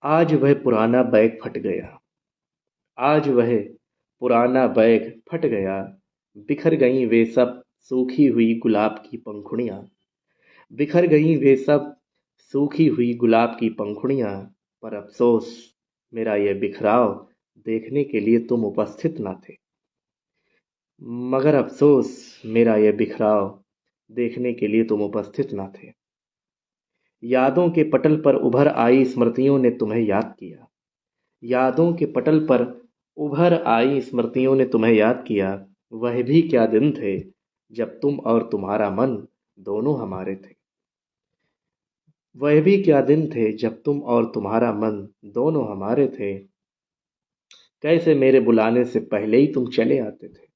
आज वह पुराना बैग फट गया। आज वह पुराना बैग फट गया। बिखर गईं वे सब सूखी हुई गुलाब की पंखुड़ियाँ। बिखर गईं वे सब सूखी हुई गुलाब की पंखुड़ियाँ। पर अफ़सोस मेरा ये बिखराव देखने के लिए तुम उपस्थित न थे। मगर अफ़सोस मेरा ये बिखराव देखने के लिए तुम उपस्थित न थे। यादों के पटल पर उभर आई स्मृतियों ने तुम्हें याद किया। यादों के पटल पर उभर आई स्मृतियों ने तुम्हें याद किया। वह भी क्या दिन थे जब तुम और तुम्हारा मन दोनों हमारे थे। वह भी क्या दिन थे जब तुम और तुम्हारा मन दोनों हमारे थे। कैसे मेरे बुलाने से पहले ही तुम चले आते थे।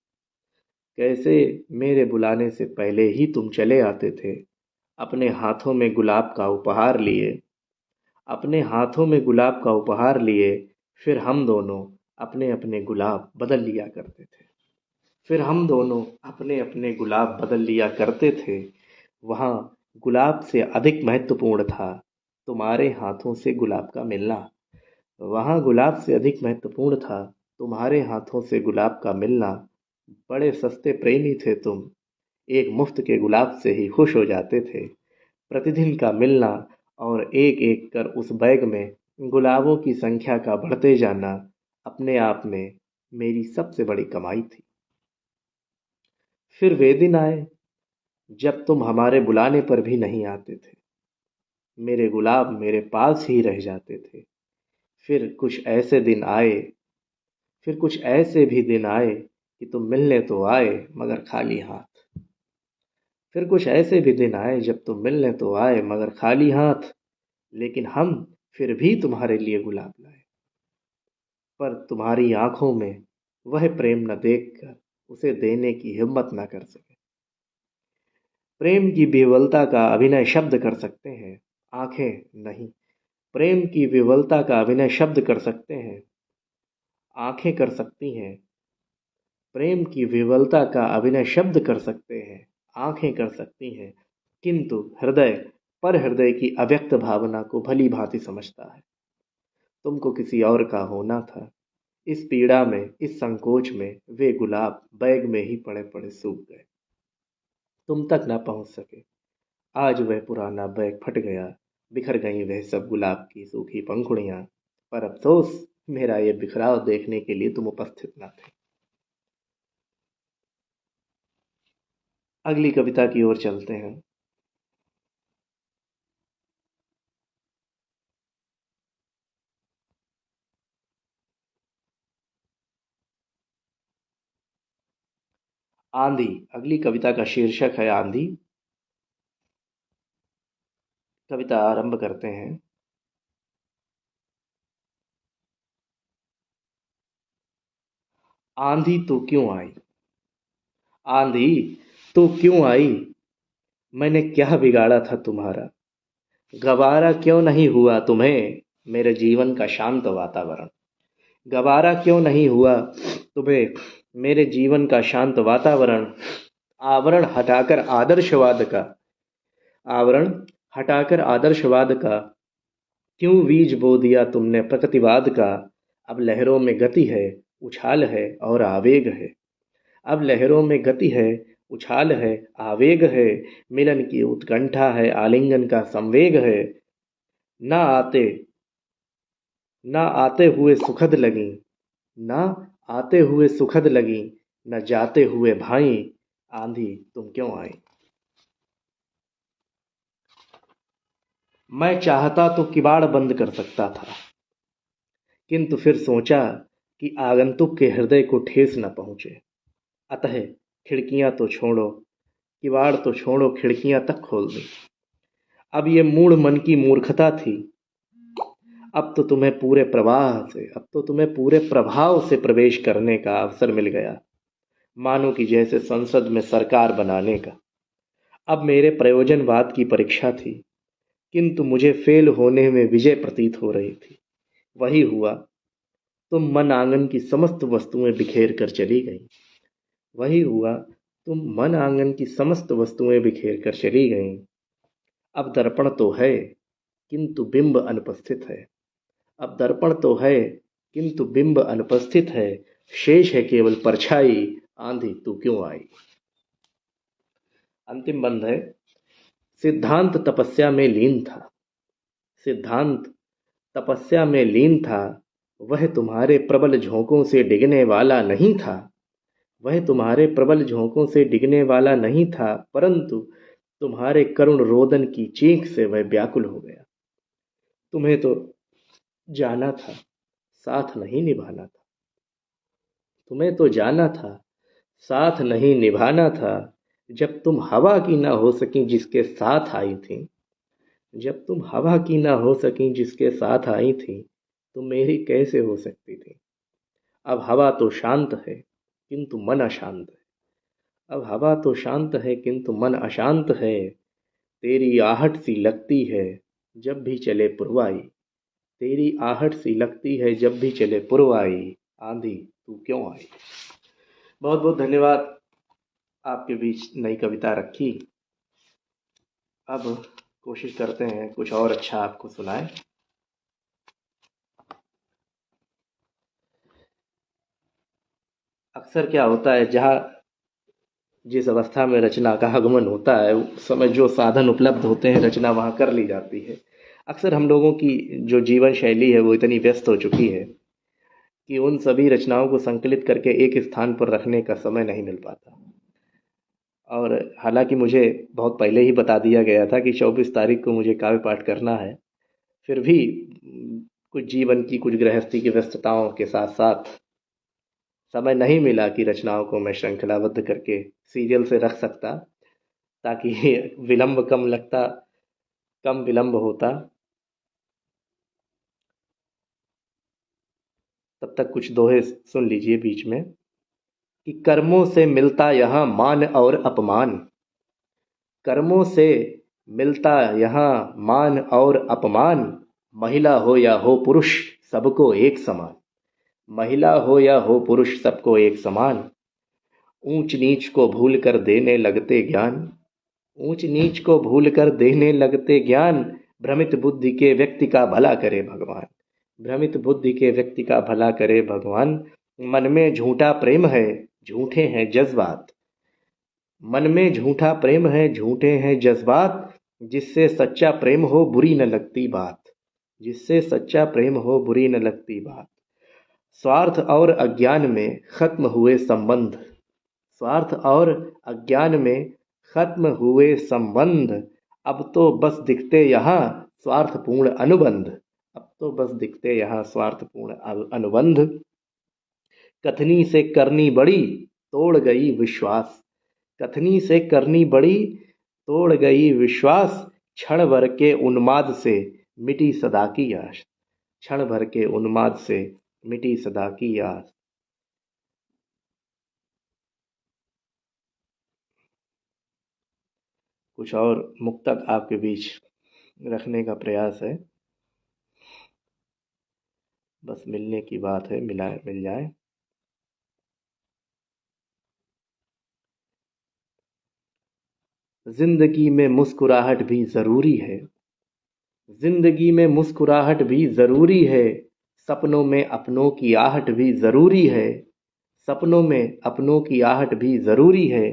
कैसे मेरे बुलाने से पहले ही तुम चले आते थे। अपने हाथों में गुलाब का उपहार लिए। अपने हाथों में गुलाब का उपहार लिए। फिर हम दोनों अपने अपने गुलाब बदल लिया करते थे। फिर हम दोनों अपने अपने गुलाब बदल लिया करते थे। वहाँ गुलाब से अधिक महत्वपूर्ण था तुम्हारे हाथों से गुलाब का मिलना। वहाँ गुलाब से अधिक महत्वपूर्ण था तुम्हारे हाथों से गुलाब का मिलना। बड़े सस्ते प्रेमी थे तुम। एक मुफ्त के गुलाब से ही खुश हो जाते थे। प्रतिदिन का मिलना और एक एक कर उस बैग में गुलाबों की संख्या का बढ़ते जाना अपने आप में मेरी सबसे बड़ी कमाई थी। फिर वे दिन आए जब तुम हमारे बुलाने पर भी नहीं आते थे। मेरे गुलाब मेरे पास ही रह जाते थे। फिर कुछ ऐसे दिन आए फिर कुछ ऐसे भी दिन आए कि तुम मिलने तो आए मगर खाली हाथ। फिर कुछ ऐसे भी दिन आए जब तुम मिलने तो आए मगर खाली हाथ। लेकिन हम फिर भी तुम्हारे लिए गुलाब लाए। पर तुम्हारी आंखों में वह प्रेम न देखकर उसे देने की हिम्मत न कर सके। प्रेम की विह्वलता का अभिनय शब्द कर सकते हैं, आंखें नहीं। प्रेम की विह्वलता का अभिनय शब्द कर सकते हैं, आंखें कर सकती हैं। प्रेम की विह्वलता का अभिनय शब्द कर सकते हैं, आंखें कर सकती हैं। किंतु हृदय पर हृदय की अव्यक्त भावना को भली भांति समझता है। तुमको किसी और का होना था। इस पीड़ा में, इस संकोच में वे गुलाब बैग में ही पड़े पड़े सूख गए। तुम तक न पहुंच सके। आज वह पुराना बैग फट गया। बिखर गईं वह सब गुलाब की सूखी पंखुड़ियां। पर अफ़सोस मेरा ये बिखराव देखने के लिए तुम उपस्थित न थे। अगली कविता की ओर चलते हैं। आंधी। अगली कविता का शीर्षक है आंधी। कविता आरंभ करते हैं। आंधी तो क्यों आई। आंधी तो क्यों आई। मैंने क्या बिगाड़ा था तुम्हारा। गवारा क्यों नहीं हुआ तुम्हें मेरे जीवन का शांत वातावरण। गवारा क्यों नहीं हुआ तुम्हें मेरे जीवन का शांत वातावरण। आवरण हटाकर आदर्शवाद का आवरण हटाकर आदर्शवाद का क्यों बीज बो दिया तुमने प्रकृतिवाद का। अब लहरों में गति है, उछाल है और आवेग है। अब लहरों में गति है, उछाल है, आवेग है। मिलन की उत्कंठा है, आलिंगन का संवेग है। ना आते ना आते हुए सुखद लगी। ना आते हुए सुखद लगी। न जाते हुए भाई। आंधी तुम क्यों आई। मैं चाहता तो किवाड़ बंद कर सकता था। किंतु फिर सोचा कि आगंतुक के हृदय को ठेस न पहुंचे। अतः खिड़कियां तो छोड़ो, किवाड़ तो छोड़ो, खिड़कियां तक खोल दी। अब ये मूढ़ मन की मूर्खता थी। अब तो तुम्हें पूरे प्रभाव से प्रवेश करने का अवसर मिल गया। मानो कि जैसे संसद में सरकार बनाने का। अब मेरे प्रयोजनवाद की परीक्षा थी। किंतु मुझे फेल होने में विजय प्रतीत हो रही थी। वही हुआ। तुम मन आंगन की समस्त वस्तुएं बिखेर कर चली गई। वही हुआ। तुम मन आंगन की समस्त वस्तुएं बिखेर कर चली गईं। अब दर्पण तो है, किंतु बिंब अनुपस्थित है। अब दर्पण तो है किंतु बिंब अनुपस्थित है, शेष है केवल परछाई, आंधी तू क्यों आई। अंतिम बंद है। सिद्धांत तपस्या में लीन था, सिद्धांत तपस्या में लीन था, वह तुम्हारे प्रबल झोंकों से डिगने वाला नहीं था, वह तुम्हारे प्रबल झोंकों से डिगने वाला नहीं था, परंतु तुम्हारे करुण रोदन की चीख से वह व्याकुल हो गया। तुम्हें तो जाना था, साथ नहीं निभाना था, तुम्हें तो जाना था, साथ नहीं निभाना था। जब तुम हवा की ना हो सकी जिसके साथ आई थी, जब तुम हवा की ना हो सकी जिसके साथ आई थी, तो मेरी कैसे हो सकती थी। अब हवा तो शांत है किंतु मन अशांत है, अब हवा तो शांत है किंतु मन अशांत है। तेरी आहट सी लगती है जब भी चले पुरवाई, तेरी आहट सी लगती है जब भी चले पुरवाई, आंधी तू क्यों आई। बहुत बहुत धन्यवाद। आपके बीच नई कविता रखी। अब कोशिश करते हैं कुछ और अच्छा आपको सुनाए। अक्सर क्या होता है, जहाँ जिस अवस्था में रचना का आगमन होता है उस समय जो साधन उपलब्ध होते हैं रचना वहाँ कर ली जाती है। अक्सर हम लोगों की जो जीवन शैली है वो इतनी व्यस्त हो चुकी है कि उन सभी रचनाओं को संकलित करके एक स्थान पर रखने का समय नहीं मिल पाता। और हालांकि मुझे बहुत पहले ही बता दिया गया था कि 24 तारीख को मुझे काव्य पाठ करना है, फिर भी कुछ जीवन की कुछ गृहस्थी की व्यस्तताओं के साथ साथ समय नहीं मिला कि रचनाओं को मैं श्रृंखलाबद्ध करके सीरियल से रख सकता, ताकि विलंब कम लगता, कम विलंब होता। तब तक कुछ दोहे सुन लीजिए बीच में कि कर्मों से मिलता यहाँ मान और अपमान, कर्मों से मिलता यहाँ मान और अपमान, महिला हो या हो पुरुष सबको एक समान, महिला हो या हो पुरुष सबको एक समान। ऊंच नीच को भूल कर देने लगते ज्ञान, ऊंच नीच को भूल कर देने लगते ज्ञान, भ्रमित बुद्धि के व्यक्ति का भला करे भगवान, भ्रमित बुद्धि के व्यक्ति का भला करे भगवान। मन में झूठा प्रेम है, झूठे हैं जज्बात, मन में झूठा प्रेम है, झूठे हैं जज्बात, जिससे सच्चा प्रेम हो बुरी न लगती बात, जिससे सच्चा प्रेम हो बुरी न लगती बात। स्वार्थ और अज्ञान में खत्म हुए संबंध, स्वार्थ और अज्ञान में खत्म हुए संबंध, अब तो बस दिखते यहाँ स्वार्थपूर्ण अनुबंध, अब तो बस दिखते यहाँ स्वार्थपूर्ण अनुबंध। कथनी से करनी बड़ी तोड़ गई विश्वास, कथनी से करनी बड़ी तोड़ गई विश्वास, क्षण भर के उन्माद से मिटी सदा की आस, क्षण भर के उन्माद से मिटी सदा की आस। कुछ और मुक्तक आपके बीच रखने का प्रयास है, बस मिलने की बात है, मिल जाए। जिंदगी में मुस्कुराहट भी जरूरी है, जिंदगी में मुस्कुराहट भी जरूरी है, सपनों में अपनों की आहट भी जरूरी है, सपनों में अपनों की आहट भी जरूरी है।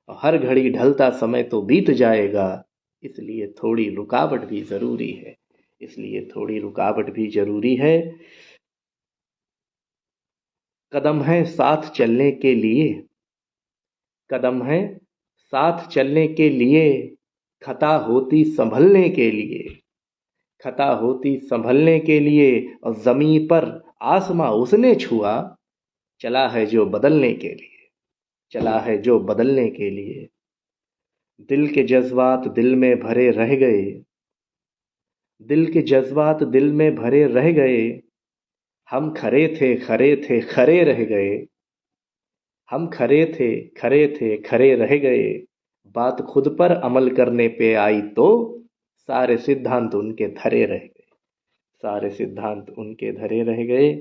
हर घड़ी ढलता समय तो बीत जाएगा, इसलिए थोड़ी रुकावट भी जरूरी है, इसलिए थोड़ी रुकावट भी जरूरी है। कदम है साथ चलने के लिए, कदम है साथ चलने के लिए, खता होती संभलने के लिए, खता होती संभलने के लिए। और जमीन पर आसमां उसने छुआ, चला है जो बदलने के लिए, चला है जो बदलने के लिए। दिल के जज्बात दिल में भरे रह गए, दिल के जज्बात दिल में भरे रह गए, हम खरे थे खरे थे खरे रह गए, हम खरे थे खरे थे खरे रह गए। बात खुद पर अमल करने पे आई तो सारे सिद्धांत उनके धरे रह गए, सारे सिद्धांत उनके धरे रह गए।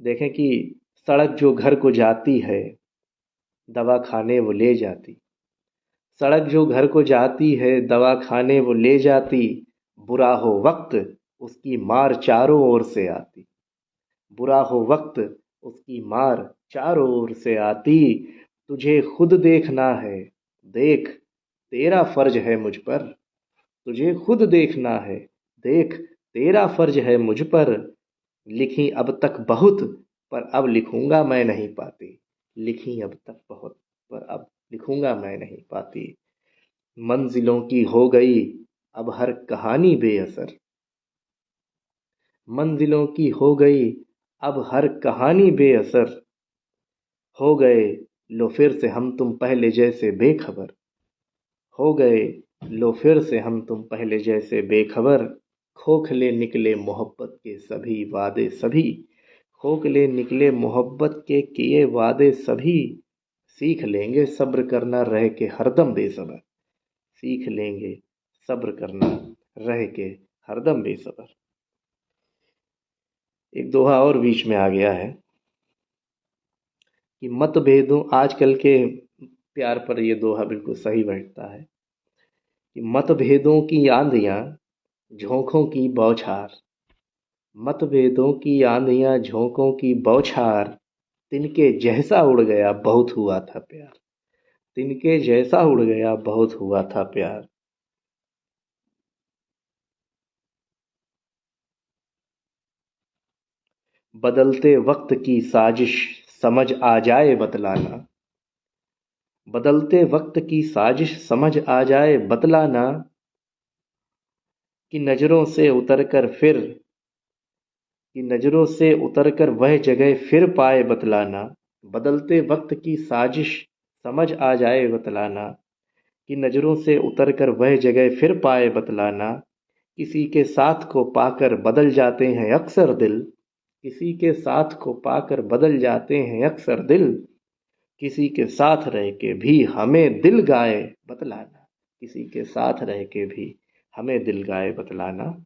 देखें कि सड़क जो घर को जाती है दवा खाने वो ले जाती, सड़क जो घर को जाती है दवा खाने वो ले जाती, बुरा हो वक्त उसकी मार चारों ओर से आती। बुरा हो वक्त उसकी मार चारों ओर से आती। तुझे खुद देखना है, देख तेरा फर्ज है मुझ पर। तुझे खुद देखना है, देख तेरा फर्ज है मुझ पर। लिखी अब तक बहुत पर अब लिखूंगा मैं नहीं पाती। लिखी अब तक बहुत पर अब लिखूंगा मैं नहीं पाती। मंजिलों की हो गई अब हर कहानी बेअसर। मंजिलों की हो गई अब हर कहानी बेअसर। हो गए लो फिर से हम तुम पहले जैसे बेखबर। हो गए लो फिर से हम तुम पहले जैसे बेखबर। खोखले निकले मोहब्बत के सभी वादे सभी। खोखले निकले मोहब्बत के किए वादे सभी। सीख लेंगे सब्र करना रह के हरदम बेसब्र। सीख लेंगे सब्र करना रह के हरदम बेसब्र। एक दोहा और बीच में आ गया है कि मतभेदों, आजकल के प्यार पर ये दोहा बिल्कुल सही बैठता है कि मतभेदों की आंधियां झोंकों की बौछार। मतभेदों की आंधियां झोंकों की बौछार। तिनके जैसा उड़ गया बहुत हुआ था प्यार। तिनके जैसा उड़ गया बहुत हुआ था प्यार। बदलते वक्त की साजिश समझ आ जाए बतलाना। बदलते वक्त की साजिश समझ आ जाए बतलाना। कि नजरों से उतरकर फिर कि नजरों से उतरकर वह जगह फिर पाए बतलाना। बदलते वक्त की साजिश समझ आ जाए बतलाना। कि नजरों से उतरकर वह जगह फिर पाए बतलाना। किसी के साथ को पाकर बदल जाते हैं अक्सर दिल। किसी के साथ को पाकर बदल जाते हैं अक्सर दिल। किसी के साथ रह के भी हमें दिल गाए बतलाना। किसी के साथ रह के भी हमें दिल गाए बतलाना।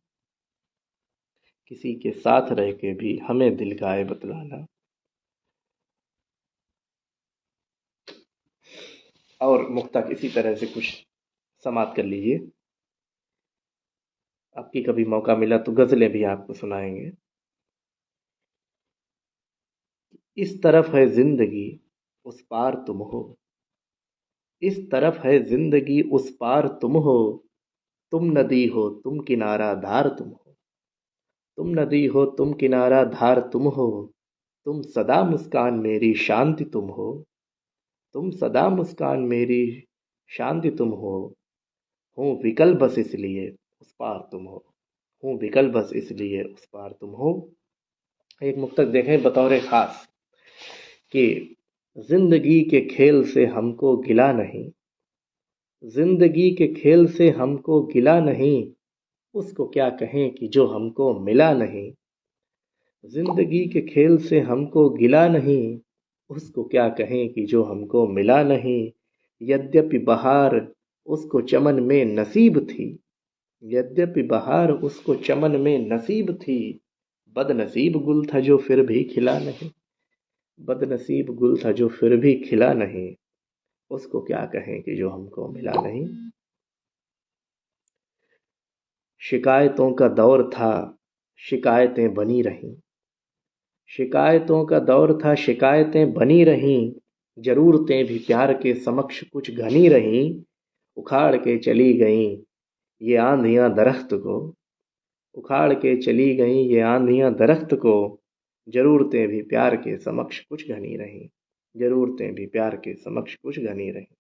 किसी के साथ रह के भी हमें दिल गाए बतलाना। और मुक्तक इसी तरह से कुछ समाप्त कर लीजिए। आपकी कभी मौका मिला तो गजलें भी आपको सुनाएंगे। इस तरफ है जिंदगी उस पार तुम हो। इस तरफ है जिंदगी उस पार तुम हो। तुम नदी हो तुम किनारा धार तुम हो। तुम नदी हो तुम किनारा धार तुम हो। तुम सदा मुस्कान मेरी शांति तुम हो। तुम सदा मुस्कान मेरी शांति तुम हो। हूँ विकल बस इसलिए उस पार तुम हो। हूँ विकल बस इसलिए उस पार तुम हो। एक मुक्तक देखें बतौर खास कि जिंदगी के खेल से हमको गिला नहीं। जिंदगी के खेल से हमको गिला नहीं। उसको क्या कहें कि जो हमको मिला नहीं। जिंदगी के खेल से हमको गिला नहीं। उसको क्या कहें कि जो हमको मिला नहीं। यद्यपि बहार उसको चमन में नसीब थी। यद्यपि बहार उसको चमन में नसीब थी। बदनसीब गुल था जो फिर भी खिला नहीं। बदनसीब गुल था जो फिर भी खिला नहीं। उसको क्या कहें कि जो हमको मिला नहीं। शिकायतों का दौर था शिकायतें बनी रहीं। शिकायतों का दौर था शिकायतें बनी रहीं। जरूरतें भी प्यार के समक्ष कुछ घनी रहीं। उखाड़ के चली गईं ये आंधियां दरख्त को। उखाड़ के चली गईं ये आंधियां दरख्त को। जरूरतें भी प्यार के समक्ष कुछ घनी रहीं। जरूरतें भी प्यार के समक्ष कुछ घनी रहीं।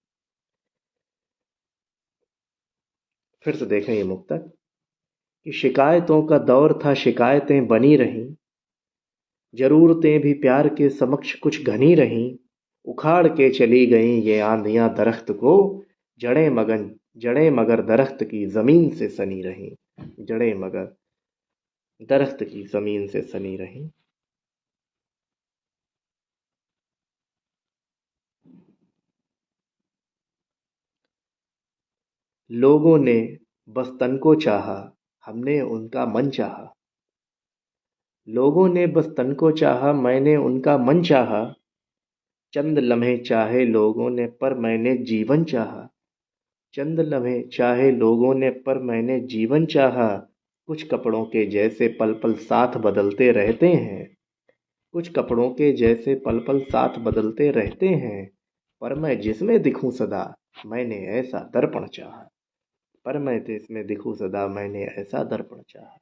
फिर से देखें ये मुक्तक कि शिकायतों का दौर था शिकायतें बनी रहीं। जरूरतें भी प्यार के समक्ष कुछ घनी रहीं। उखाड़ के चली गईं ये आंधियां दरख्त को। जड़ें मगर दरख्त की जमीन से सनी रहीं। जड़ें मगर दरख्त की जमीन से सनी रहीं। लोगों ने बस तन को चाहा हमने उनका मन चाहा। लोगों ने बस तन को चाहा मैंने उनका मन चाहा। चंद लम्हे चाहे लोगों ने पर मैंने जीवन चाहा। चंद लम्हे चाहे लोगों ने पर मैंने जीवन चाहा। कुछ कपड़ों के जैसे पल पल साथ बदलते रहते हैं, कुछ कपड़ों के जैसे पल पल साथ बदलते रहते हैं, पर मैं जिसमें दिखूं सदा मैंने ऐसा दर्पण चाहा, पर मैं जिसमें दिखूं सदा मैंने ऐसा दर्पण चाहा।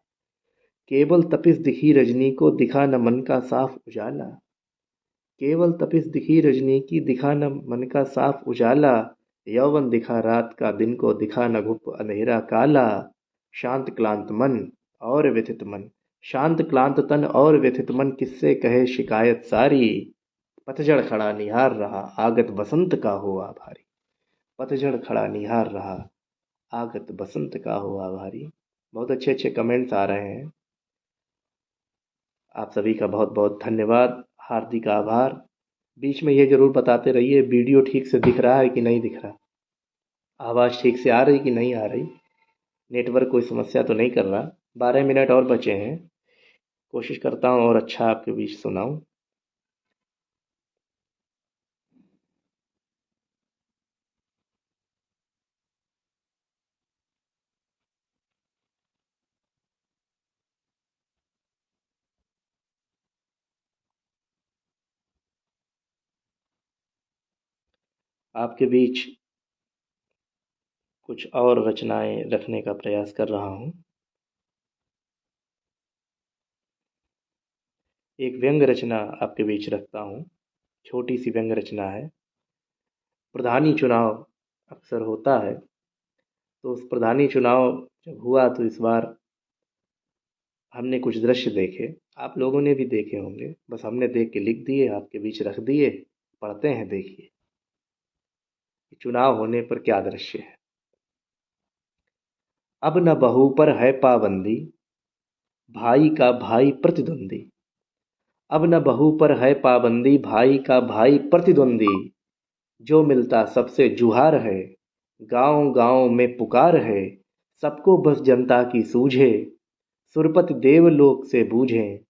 केवल तपिश दिखी रजनी को दिखा न मन का साफ उजाला, केवल तपिश दिखी रजनी की दिखा न मन का साफ उजाला, यौवन दिखा रात का दिन को दिखा न घुप अंधेरा काला। शांत क्लांत मन और व्यथित मन, शांत क्लांत तन और व्यथित मन किससे कहे शिकायत सारी। पतझड़ खड़ा निहार रहा आगत बसंत का हुआ भारी, पतझड़ खड़ा निहार रहा आगत बसंत का हुआ भारी। बहुत अच्छे अच्छे कमेंट्स आ रहे हैं। आप सभी का बहुत बहुत धन्यवाद, हार्दिक आभार। बीच में ये ज़रूर बताते रहिए वीडियो ठीक से दिख रहा है कि नहीं दिख रहा, आवाज़ ठीक से आ रही कि नहीं आ रही, नेटवर्क कोई समस्या तो नहीं कर रहा। 12 मिनट और बचे हैं, कोशिश करता हूँ और अच्छा आपके बीच सुनाऊँ। आपके बीच कुछ और रचनाएं रखने का प्रयास कर रहा हूँ। एक व्यंग रचना आपके बीच रखता हूँ, छोटी सी व्यंग रचना है। प्रधानी चुनाव अक्सर होता है, तो उस प्रधानी चुनाव जब हुआ तो इस बार हमने कुछ दृश्य देखे, आप लोगों ने भी देखे होंगे, बस हमने देख के लिख दिए, आपके बीच रख दिए। पढ़ते हैं, देखिए चुनाव होने पर क्या दृश्य है। अब न बहू पर है पाबंदी, भाई का भाई प्रतिद्वंदी। अब न बहू पर है पाबंदी, भाई का भाई प्रतिद्वंदी। जो मिलता सबसे जुहार है, गांव गांव में पुकार है। सबको बस जनता की सूझे, सुरपति देवलोक से बूझे।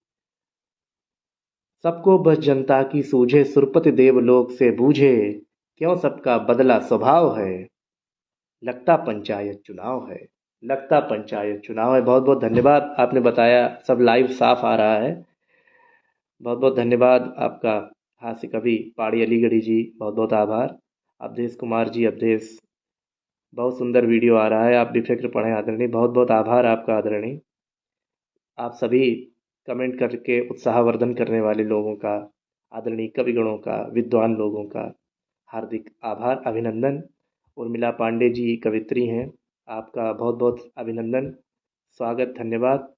सबको बस जनता की सूझे, सुरपति देवलोक से बूझे। क्यों सबका बदला स्वभाव है, लगता पंचायत चुनाव है, लगता पंचायत चुनाव है। बहुत बहुत धन्यवाद, आपने बताया सब लाइव साफ आ रहा है। बहुत बहुत धन्यवाद आपका। हाँ से कभी पहाड़ी अलीगढ़ी जी, बहुत बहुत आभार। अवधेश कुमार जी, अवधेश, बहुत सुंदर वीडियो आ रहा है, आप बेफिक्र पढ़ें आदरणीय। बहुत बहुत आभार आपका आदरणीय। आप सभी कमेंट करके उत्साहवर्धन करने वाले लोगों का, आदरणीय कविगणों का, विद्वान लोगों का हार्दिक आभार, अभिनंदन। उर्मिला पांडे जी कवित्री हैं, आपका बहुत बहुत अभिनंदन, स्वागत, धन्यवाद।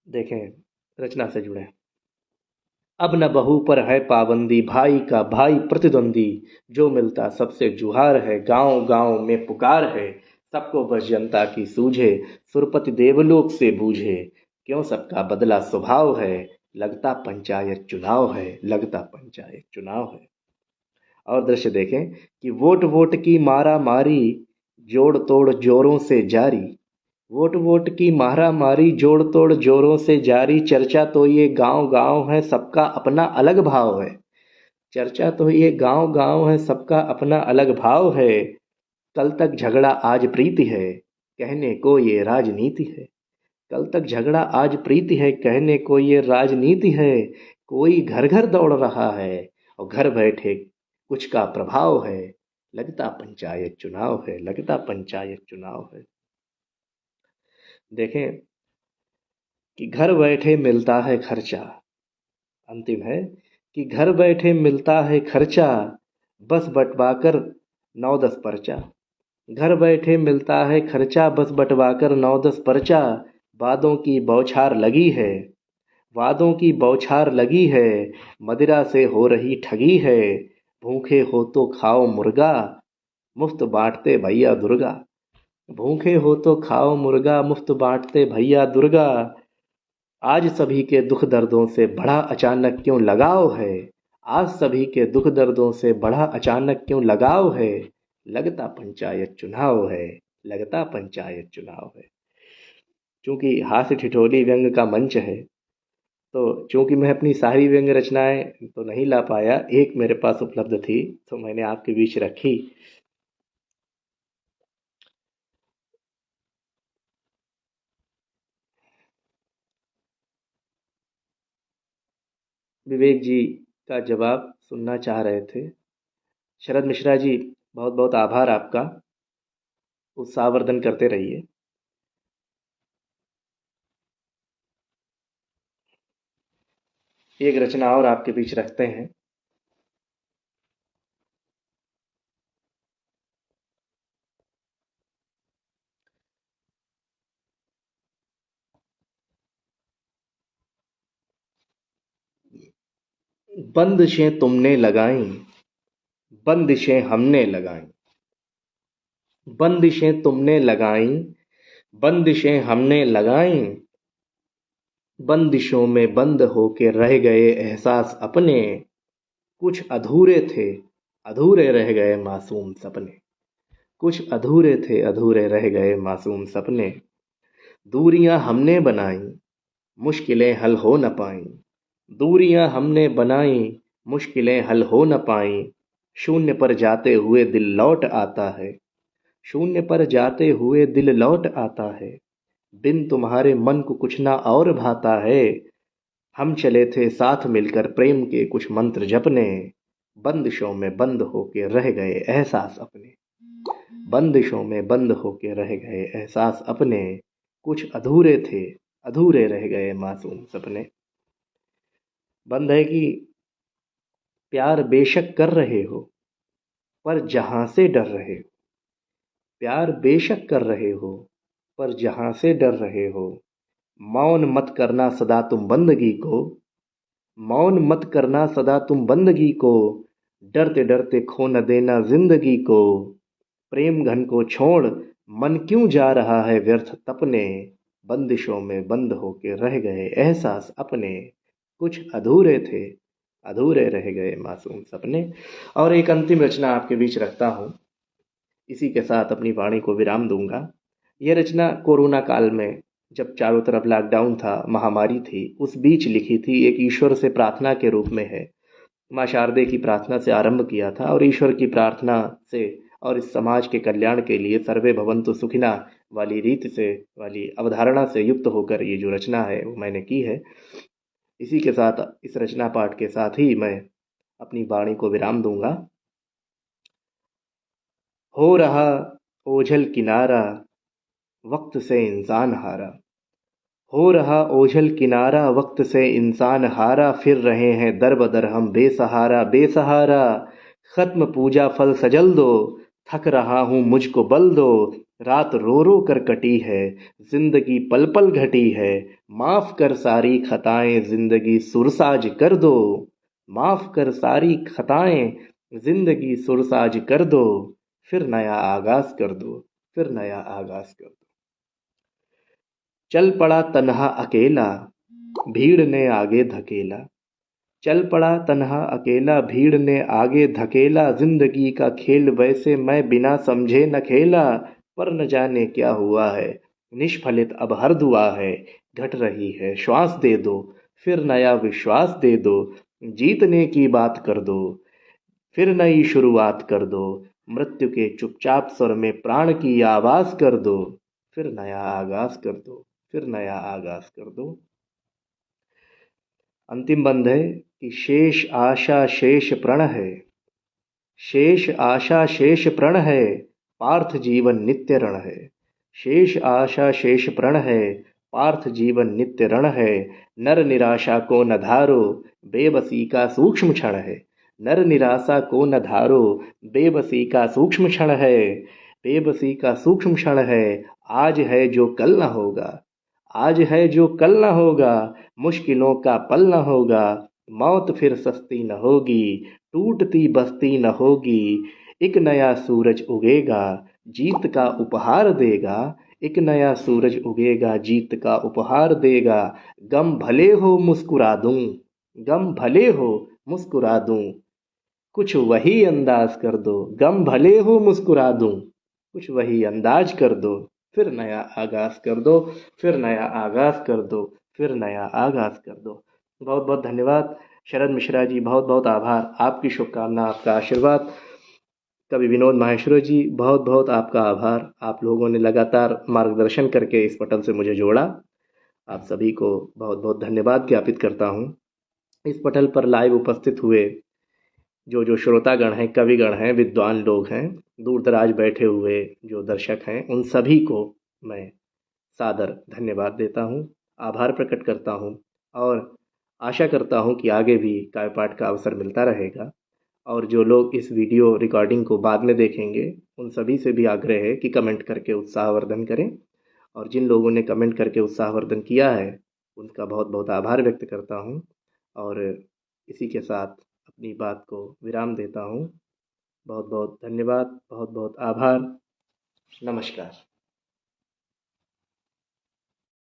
देखें, रचना से जुड़े। अब न बहू पर है पाबंदी, भाई का भाई प्रतिद्वंदी। जो मिलता सबसे जुहार है, गांव गांव में पुकार है। सबको बस जनता की सूझे, सुरपति देवलोक से बूझे। क्यों सबका बदला स्वभाव है, लगता पंचायत चुनाव है, लगता पंचायत चुनाव है। और दृश्य देखें कि वोट वोट की मारा मारी, जोड़ तोड़ जोरों से जारी। वोट वोट की मारा मारी, जोड़ तोड़ जोरों से जारी। चर्चा तो ये गांव गांव है, सबका अपना अलग भाव है। चर्चा तो ये गांव गांव है, सबका अपना अलग भाव है। कल तक झगड़ा आज प्रीति है, कहने को ये राजनीति है। कल तक झगड़ा आज प्रीति है, कहने को ये राजनीति है। कोई घर घर दौड़ रहा है और घर बैठे कुछ का प्रभाव है। लगता पंचायत चुनाव है, लगता पंचायत चुनाव है। देखें कि घर बैठे मिलता है खर्चा, अंतिम है कि घर बैठे मिलता है खर्चा, बस बटवाकर 9-10 पर्चा। घर बैठे मिलता है खर्चा, बस बटवाकर 9-10 पर्चा। वादों की बौछार लगी है, वादों की बौछार लगी है। मदिरा से हो रही ठगी है, भूखे हो तो खाओ मुर्गा, मुफ्त बांटते भैया दुर्गा। भूखे हो तो खाओ मुर्गा, मुफ्त बांटते भैया दुर्गा। आज सभी के दुख दर्दों से बढ़ा अचानक क्यों लगाव है। आज सभी के दुख दर्दों से बढ़ा अचानक क्यों लगाव है। लगता पंचायत चुनाव है, लगता पंचायत चुनाव है। चूंकि हास्य ठिठोली व्यंग का मंच है, तो चूंकि मैं अपनी सारी व्यंग रचनाएं तो नहीं ला पाया, एक मेरे पास उपलब्ध थी तो मैंने आपके बीच रखी। विवेक जी का जवाब सुनना चाह रहे थे। शरद मिश्रा जी, बहुत बहुत आभार आपका। उत्साहवर्धन करते रहिए। एक रचना और आपके बीच रखते हैं। बंदिशें तुमने लगाई, बंदिशें हमने लगाई। बंदिशें तुमने लगाई, बंदिशें हमने लगाई। बंदिशों में बंद होके रह गए एहसास अपने। कुछ अधूरे थे, अधूरे रह गए मासूम सपने। कुछ अधूरे थे, अधूरे रह गए मासूम सपने। दूरियां हमने बनाई, मुश्किलें हल हो न पाईं। दूरियां हमने बनाई, मुश्किलें हल हो न पाईं। शून्य पर जाते हुए दिल लौट आता है। शून्य पर जाते हुए दिल लौट आता है। बिन तुम्हारे मन को कुछ ना और भाता है। हम चले थे साथ मिलकर प्रेम के कुछ मंत्र जपने। बंदिशों में बंद होके रह गए एहसास अपने। बंदिशों में बंद होके रह गए एहसास अपने। कुछ अधूरे थे, अधूरे रह गए मासूम सपने। बंद है कि प्यार बेशक कर रहे हो, पर जहां से डर रहे हो। प्यार बेशक कर रहे हो, पर जहां से डर रहे हो। मौन मत करना सदा तुम बंदगी को। मौन मत करना सदा तुम बंदगी को। डरते डरते खो न देना जिंदगी को। प्रेम घन को छोड़ मन क्यों जा रहा है व्यर्थ तपने। बंदिशों में बंद होके रह गए एहसास अपने। कुछ अधूरे थे, अधूरे रह गए मासूम सपने। और एक अंतिम रचना आपके बीच रखता हूँ। इसी के साथ अपनी वाणी को विराम दूंगा। यह रचना कोरोना काल में, जब चारों तरफ लॉकडाउन था, महामारी थी, उस बीच लिखी थी। एक ईश्वर से प्रार्थना के रूप में है। माँ शारदे की प्रार्थना से आरंभ किया था और ईश्वर की प्रार्थना से और इस समाज के कल्याण के लिए सर्वे भवन्तु सुखिना वाली रीत से, वाली अवधारणा से युक्त होकर ये जो रचना है वो मैंने की है। इसी के साथ, इस रचना पाठ के साथ ही मैं अपनी वाणी को विराम दूंगा। हो रहा ओझल किनारा, वक्त से इंसान हारा। हो रहा ओझल किनारा, वक्त से इंसान हारा। फिर रहे हैं दर बदर हम बेसहारा बेसहारा। खत्म पूजा फल सजल दो, थक रहा हूँ मुझको बल दो। रात रो रो कर कटी है, जिंदगी पल पल घटी है। माफ कर सारी खताएं, जिंदगी सुरसाज कर दो। माफ कर सारी खताएं, जिंदगी सुरसाज कर दो। फिर नया आगाज कर दो, फिर नया आगाज कर दो। चल पड़ा तन्हा अकेला, भीड़ ने आगे धकेला। चल पड़ा तन्हा अकेला, भीड़ ने आगे धकेला। जिंदगी का खेल वैसे मैं बिना समझे न खेला। पर न जाने क्या हुआ है, निष्फलित अब हर दुआ है। घट रही है श्वास दे दो, फिर नया विश्वास दे दो। जीतने की बात कर दो, फिर नई शुरुआत कर दो। मृत्यु के चुपचाप स्वर में प्राण की आवाज कर दो। फिर नया आगाज कर दो, फिर नया आगाज कर दो। अंतिम बंद है कि शेष आशा शेष प्रण है। शेष आशा शेष प्रण है, पार्थ जीवन नित्य रण है। शेष आशा शेष प्रण है, पार्थ जीवन नित्य रण है। नर निराशा को न धारो, बेबसी का सूक्ष्म क्षण है। नर निराशा को न धारो, बेबसी का सूक्ष्म क्षण है। बेबसी का सूक्ष्म क्षण है। आज है जो कल न होगा, आज है जो कल न होगा। मुश्किलों का पल न होगा, मौत फिर सस्ती न होगी। टूटती बस्ती न होगी, एक नया सूरज उगेगा, जीत का उपहार देगा। एक नया सूरज उगेगा, जीत का उपहार देगा। गम भले हो मुस्कुरा दूं, गम भले हो मुस्कुरा दूं। कुछ वही अंदाज कर दो, गम भले हो मुस्कुरा दूं। कुछ वही अंदाज कर दो, फिर नया आगाज कर दो, फिर नया आगाज कर दो, फिर नया आगाज कर दो। बहुत बहुत धन्यवाद शरद मिश्रा जी, बहुत बहुत आभार। आपकी शुभकामना, आपका आशीर्वाद। कवि विनोद माहेश्वरी जी, बहुत बहुत आपका आभार। आप लोगों ने लगातार मार्गदर्शन करके इस पटल से मुझे जोड़ा। आप सभी को बहुत बहुत धन्यवाद ज्ञापित करता हूँ। इस पटल पर लाइव उपस्थित हुए जो श्रोतागण हैं, कविगण हैं, विद्वान लोग हैं, दूर दराज बैठे हुए जो दर्शक हैं, उन सभी को मैं सादर धन्यवाद देता हूँ, आभार प्रकट करता हूँ और आशा करता हूँ कि आगे भी काव्यपाठ का अवसर मिलता रहेगा। और जो लोग इस वीडियो रिकॉर्डिंग को बाद में देखेंगे, उन सभी से भी आग्रह है कि कमेंट करके उत्साहवर्धन करें। और जिन लोगों ने कमेंट करके उत्साहवर्धन किया है, उनका बहुत बहुत आभार व्यक्त करता हूँ और इसी के साथ अपनी बात को विराम देता हूँ। बहुत बहुत धन्यवाद, बहुत बहुत आभार, नमस्कार।